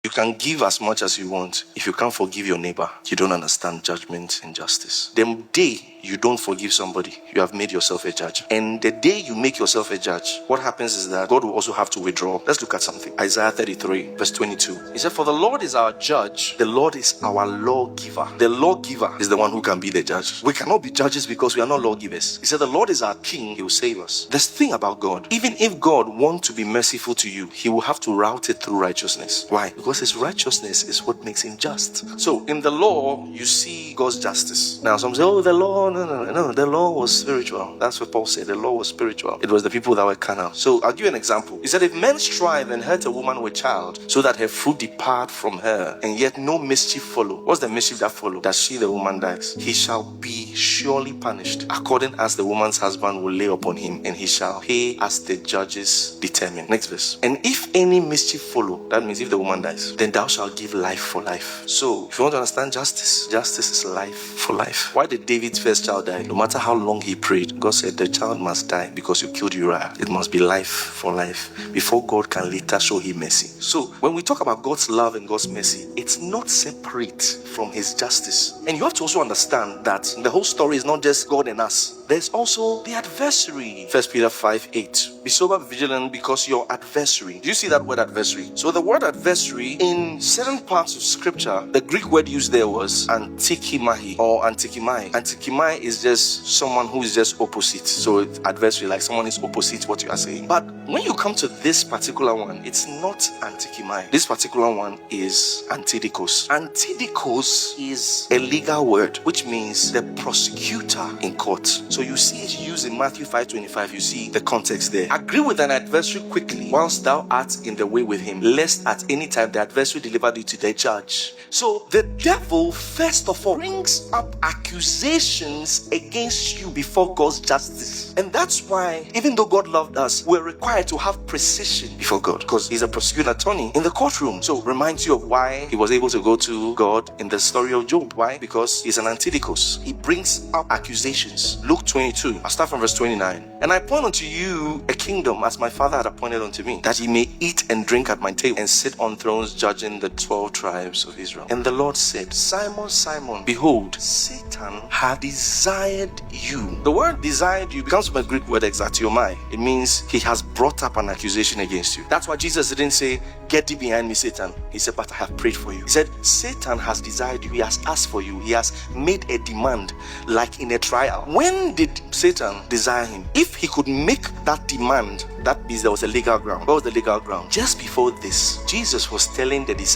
You can give as much as you want. If you can't forgive your neighbor, you don't understand judgment and justice. The day you don't forgive somebody, you have made yourself a judge. And the day you make yourself a judge, what happens is that God will also have to withdraw. Let's look at something. Isaiah 33 verse 22. He said, for the Lord is our judge. The Lord is our lawgiver. The lawgiver is the one who can be the judge. We cannot be judges because we are not lawgivers. He said, the Lord is our king. He will save us. This thing about God, even if God wants to be merciful to you, he will have to route it through righteousness. Why? Because his righteousness is what makes him just. So in the law, you see God's justice. Now some say, oh, the law, no, the law was spiritual. That's what Paul said. The law was spiritual. It was the people that were carnal. So I'll give you an example. He said, if men strive and hurt a woman with child, so that her fruit depart from her, and yet no mischief follow. What's the mischief that follow? That she, the woman, dies. He shall be surely punished, according as the woman's husband will lay upon him, and he shall pay as the judges determine. Next verse. And if any mischief follow, that means if the woman dies, then thou shalt give life for life. So if you want to understand justice, justice is life for life. Why did David's first child die? No matter how long he prayed, God said the child must die because you killed Uriah. It must be life for life before God can later show him mercy. So when we talk about God's love and God's mercy, it's not separate from his justice. And you have to also understand that the whole story is not just God and us. There's also the adversary. 1 Peter 5:8. Be sober, be vigilant, because your adversary. Do you see that word adversary? So the word adversary, in certain parts of scripture, the Greek word used there was antikimahi or antikimai. Antikimai is just someone who is just opposite. So adversary, like someone is opposite what you are saying. But when you come to this particular one, it's not antikimai. This particular one is antidikos. Antidikos is a legal word, which means the prosecutor in court. So you see it used in Matthew 5:25. You see the context there. Agree with an adversary quickly, whilst thou art in the way with him, lest at any time the adversary deliver thee to the judge. So the devil, first of all, brings up accusations against you before God's justice. And that's why, even though God loved us, we're required to have precision before God, because he's a prosecuting attorney in the courtroom. So reminds you of why he was able to go to God in the story of Job. Why? Because he's an antidikos. He brings up accusations. Luke 22. I'll start from verse 29. And I appoint unto you a kingdom as my father had appointed unto me, that ye may eat and drink at my table, and sit on thrones judging the 12 tribes of Israel. And the Lord said, Simon, Simon, behold, Satan hath desired you. The word desired you comes from a Greek word exatiomai. It means he has brought up an accusation against you. That's why Jesus didn't say, get thee behind me, Satan. He said, but I have prayed for you. He said, Satan has desired you. He has asked for you. He has made a demand, like in a trial. When did Satan desire him? If he could make that demand, that means there was a legal ground. What was the legal ground? Just before this, Jesus was telling the disciples,